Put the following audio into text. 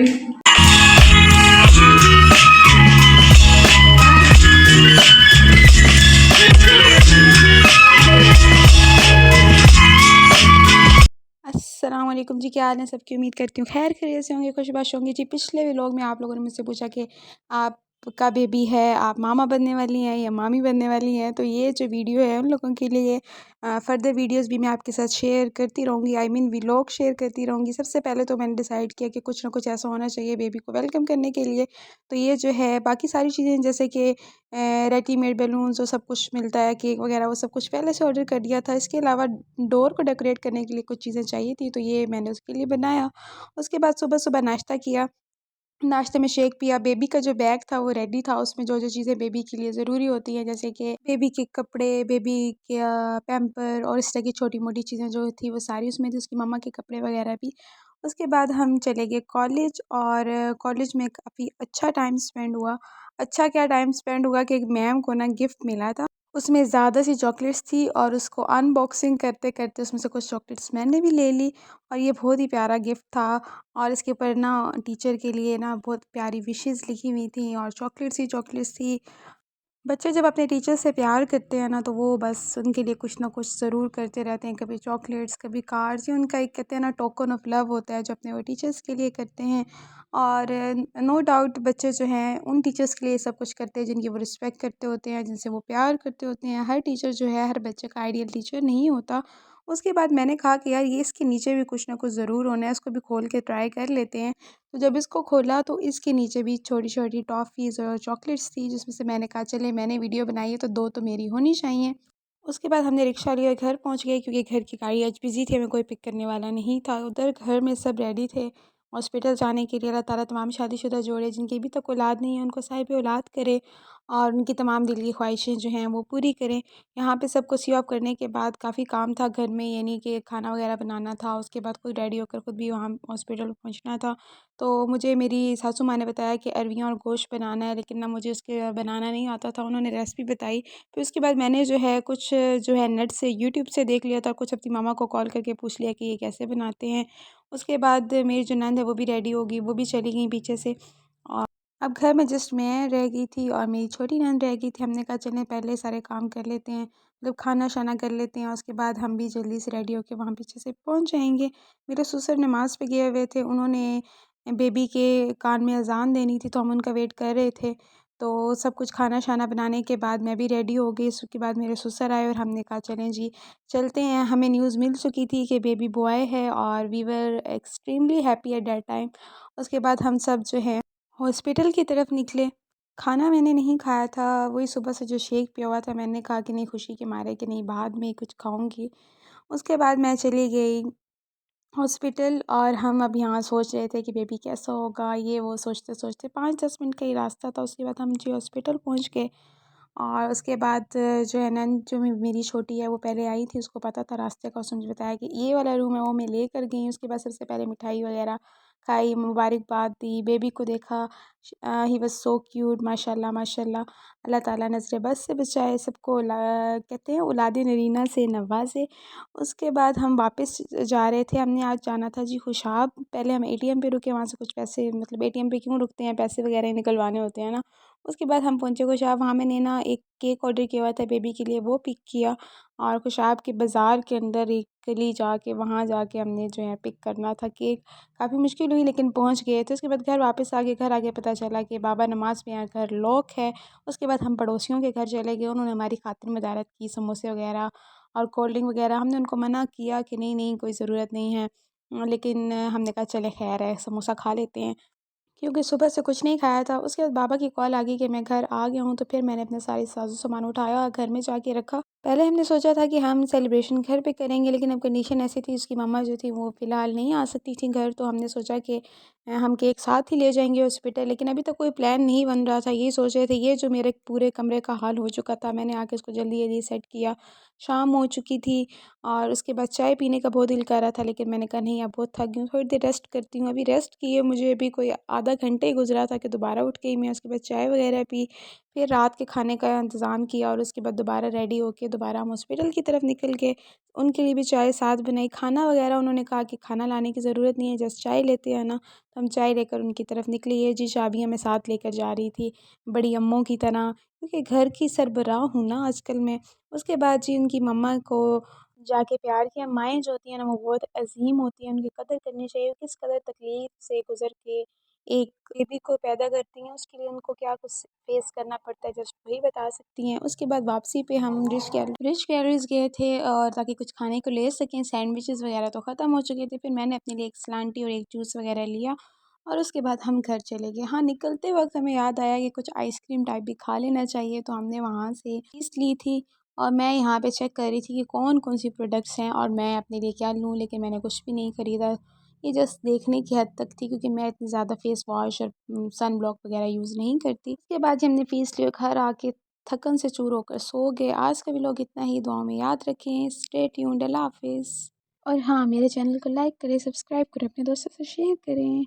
अस्सलाम वालेकुम जी, क्या हाल है सबकी। उम्मीद करती हूँ खैर खैरियत से होंगे, खुशबाश होंगे जी। पिछले व्लॉग में आप लोगों ने मुझसे पूछा कि आपका बेबी है, आप मामा बनने वाली हैं या मामी बनने वाली हैं। तो ये जो वीडियो है उन लोगों के लिए फ़र्दर वीडियोस भी मैं आपके साथ शेयर करती रहूँगी, आई मीन व्लॉग शेयर करती रहूँगी। सबसे पहले तो मैंने डिसाइड किया कि कुछ ना कुछ ऐसा होना चाहिए बेबी को वेलकम करने के लिए। तो ये जो है बाकी सारी चीज़ें जैसे कि रेडीमेड बैलून्स और सब कुछ मिलता है, केक वगैरह, वो सब कुछ पहले से ऑर्डर कर दिया था। इसके अलावा डोर को डेकोरेट करने के लिए कुछ चीज़ें चाहिए थी, तो ये मैंने उसके लिए बनाया। उसके बाद सुबह-सुबह नाश्ता किया। नाश्ते में शेक पिया। बेबी का जो बैग था वो रेडी था, उसमें जो-जो चीज़ें बेबी के लिए ज़रूरी होती हैं जैसे कि बेबी के कपड़े, बेबी का पैम्पर और इस तरह की छोटी-मोटी चीज़ें जो थी वो सारी उसमें थी, उसकी मम्मा के कपड़े वगैरह भी। उसके बाद हम चले गए कॉलेज और कॉलेज में काफ़ी अच्छा टाइम स्पेंड हुआ। अच्छा क्या टाइम स्पेंड हुआ कि एक मैम को ना गिफ्ट मिला था। उसमें ज़्यादा सी चॉकलेट्स थी और उसको अनबॉक्सिंग करते-करते उसमें से कुछ चॉकलेट्स मैंने भी ले ली और ये बहुत ही प्यारा गिफ्ट था। और इसके ऊपर ना टीचर के लिए ना बहुत प्यारी विशेज़ लिखी हुई थी और चॉकलेट्स ही चॉकलेट्स थी। बच्चे जब अपने टीचर से प्यार करते हैं ना तो वो बस उनके लिए कुछ ना कुछ ज़रूर करते रहते हैं, कभी चॉकलेट्स, कभी कार्ड्स। ये उनका एक कहते हैं ना टोकन ऑफ लव होता है जो अपने वो टीचर्स के लिए करते हैं। और नो डाउट बच्चे जो हैं उन टीचर्स के लिए सब कुछ करते हैं जिनकी वो रिस्पेक्ट करते होते हैं, जिनसे वो प्यार करते होते हैं। हर टीचर जो है हर बच्चे का आइडियल टीचर नहीं होता। उसके बाद मैंने कहा कि यार ये इसके नीचे भी कुछ ना कुछ ज़रूर होना है, इसको भी खोल के ट्राई कर लेते हैं। तो जब इसको खोला तो इसके नीचे भी छोटी-छोटी टॉफ़ीज़ और चॉकलेट्स थी, जिसमें से मैंने कहा चलिए मैंने वीडियो बनाई है तो 2 तो मेरी होनी चाहिए। उसके बाद हमने रिक्शा लिया, घर पहुँच गए क्योंकि घर की गाड़ी आज बिज़ी थी, हमें कोई पिक करने वाला नहीं था। उधर घर में सब रेडी थे हॉस्पिटल जाने के लिए। अल्लाह ताला तमाम शादीशुदा जोड़े जिनकी अभी तक औलाद नहीं है उनको साहिब औलाद करे और उनकी तमाम दिल की ख्वाहिशें जो हैं वो पूरी करें। यहाँ पे सबको सी ऑफ करने के बाद काफ़ी काम था घर में, यानी कि खाना वगैरह बनाना था। उसके बाद खुद रेडी होकर खुद भी वहाँ हॉस्पिटल पहुँचना था। तो मुझे मेरी सासू माँ ने बताया कि अरवियाँ और गोश्त बनाना है, लेकिन ना मुझे उसके बनाना नहीं आता था। उन्होंने रेसिपी बताई। फिर उसके बाद मैंने जो है कुछ जो है नेट से यूट्यूब से देख लिया था, कुछ अपनी मामा को कॉल करके पूछ लिया कि ये कैसे बनाते हैं। उसके बाद मेरी जो नंद है वो भी रेडी हो गई, वो भी चली गई पीछे से। और अब घर में जस्ट मैं रह गई थी और मेरी छोटी नंद रह गई थी। हमने कहा चलें पहले सारे काम कर लेते हैं, मतलब खाना-शाना कर लेते हैं, उसके बाद हम भी जल्दी से रेडी होके वहाँ पीछे से पहुँच जाएँगे। मेरे ससुर नमाज़ पे गए हुए थे, उन्होंने बेबी के कान में अज़ान देनी थी तो हम उनका वेट कर रहे थे। तो सब कुछ खाना-शाना बनाने के बाद मैं भी रेडी हो गई। उसके बाद मेरे ससुर आए और हमने कहा चलें जी चलते हैं। हमें न्यूज़ मिल चुकी थी कि बेबी बॉय है और we were extremely happy at that time. उसके बाद हम सब जो है हॉस्पिटल की तरफ निकले। खाना मैंने नहीं खाया था, वही सुबह से जो शेक पिया हुआ था। मैंने कहा कि नहीं, खुशी के मारे कि नहीं बाद में कुछ खाऊँगी। उसके बाद मैं चली गई हॉस्पिटल और हम अब यहाँ सोच रहे थे कि बेबी कैसा होगा, ये वो सोचते-सोचते 5-10 मिनट का ही रास्ता था। उसके बाद हम जी हॉस्पिटल पहुँच गए और उसके बाद जो है नंद जो मेरी छोटी है वो पहले आई थी, उसको पता था रास्ते का। उसने मुझे बताया कि ये वाला रूम है, वो मैं लेकर गई। उसके बाद सबसे पहले मिठाई वगैरह खाई, मुबारकबाद दी, बेबी को देखा। ही वाज़ सो क्यूट, माशाल्लाह माशाल्लाह। अल्लाह ताला नज़र बद से बचाए, सबको कहते हैं औलाद नरीना से नवाज़े। उसके बाद हम वापस जा रहे थे, हमने आज जाना था जी खुशाब। पहले हम एटीएम पे रुके, वहाँ से कुछ पैसे, मतलब एटीएम पे क्यों रुकते हैं, पैसे वगैरह ही निकलवाने होते हैं ना। उसके बाद हम पहुँचे खुशाब, वहाँ मैंने ना एक केक ऑर्डर किया हुआ था बेबी के लिए, वो पिक किया। और खुशाब के बाज़ार के अंदर एक गली जाके वहाँ जाके हमने जो है पिक करना था केक। काफ़ी मुश्किल हुई लेकिन पहुँच गए थे। उसके बाद घर वापस आ गए, घर आके पता चला कि बाबा नमाज़ में हैं, घर लॉक है। उसके बाद हम पड़ोसियों के घर चले गए, उन्होंने हमारी खातिर मदारत की, समोसे वगैरह और कोल्ड ड्रिंक वगैरह। हमने उनको मना किया कि नहीं नहीं कोई ज़रूरत नहीं है, लेकिन हमने कहा चले खैर है, समोसा खा लेते हैं क्योंकि सुबह से कुछ नहीं खाया था। उसके बाद बाबा की कॉल आ गई कि मैं घर आ गया हूँ, तो फिर मैंने अपने सारे साज़ो सामान उठाया और घर में जाके रखा। पहले हमने सोचा था कि हम सेलिब्रेशन घर पे करेंगे, लेकिन अब कंडीशन ऐसी थी, उसकी मम्मा जो थी वो फ़िलहाल नहीं आ सकती थी घर। तो हमने सोचा कि हम केक साथ ही ले जाएँगे हॉस्पिटल, लेकिन अभी तक कोई प्लान नहीं बन रहा था। यही सोच रहे थे, ये जो मेरे पूरे कमरे का हाल हो चुका था, मैंने आके उसको जल्दी-जल्दी सेट किया। शाम हो चुकी थी और उसके बाद चाय पीने का बहुत दिल कर रहा था, लेकिन मैंने कहा नहीं अब बहुत थक गई हूँ, थोड़ी देर रेस्ट करती हूँ। अभी रेस्ट किए मुझे अभी कोई आधा घंटे ही गुज़रा था कि दोबारा उठ गई मैं। उसके बाद चाय वगैरह पी, फिर रात के खाने का इंतज़ाम किया और उसके बाद दोबारा रेडी होके दोबारा हम हॉस्पिटल की तरफ निकल गए। उनके लिए भी चाय साथ बनाई। खाना वगैरह उन्होंने कहा कि खाना लाने की ज़रूरत नहीं है, जस्ट चाय लेते हैं ना, तो हम चाय लेकर उनकी तरफ निकले। ये जी चाबियाँ मैं साथ लेकर जा रही थी बड़ी अम्मों की तरह, क्योंकि घर की सरबराह हूँ ना आजकल मैं। उसके बाद जी उनकी मम्मा को जाके प्यार किया। माएँ जो होती हैं ना वो बहुत अज़ीम होती हैं, उनकी कदर करनी चाहिए। वो किस कदर तकलीफ़ से गुज़र के एक बेबी को पैदा करती हैं, उसके लिए उनको क्या कुछ फ़ेस करना पड़ता है, जस्ट वही बता सकती हैं। उसके बाद वापसी पे हम रिच कैलरीज़ गए थे और ताकि कुछ खाने को ले सकें। सैंडविचेज़ वगैरह तो ख़त्म हो चुके थे। फिर मैंने अपने लिए एक सलांटी और एक जूस वगैरह लिया और उसके बाद हम घर चले गए। हाँ, निकलते वक़्त हमें याद आया कि कुछ आइसक्रीम टाइप भी खा लेना चाहिए, तो हमने वहाँ से चीज़ ली थी और मैं यहाँ पे चेक कर रही थी कि कौन-कौन सी प्रोडक्ट्स हैं और मैं अपने लिए क्या लूँ, लेकिन मैंने कुछ भी नहीं खरीदा। ये जस्ट देखने की हद तक थी, क्योंकि मैं इतनी ज़्यादा फेस वॉश और सन ब्लॉक वगैरह यूज़ नहीं करती। उसके बाद हमने फ़ीस लिए, घर आके थकन से चूर होकर सो गए। आज का भी लोग इतना ही, दुआ में याद रखें। स्टे ट्यून्ड, अल्लाह हाफ़िज़। और हाँ, मेरे चैनल को लाइक करें, सब्सक्राइब करें, अपने दोस्तों से शेयर करें।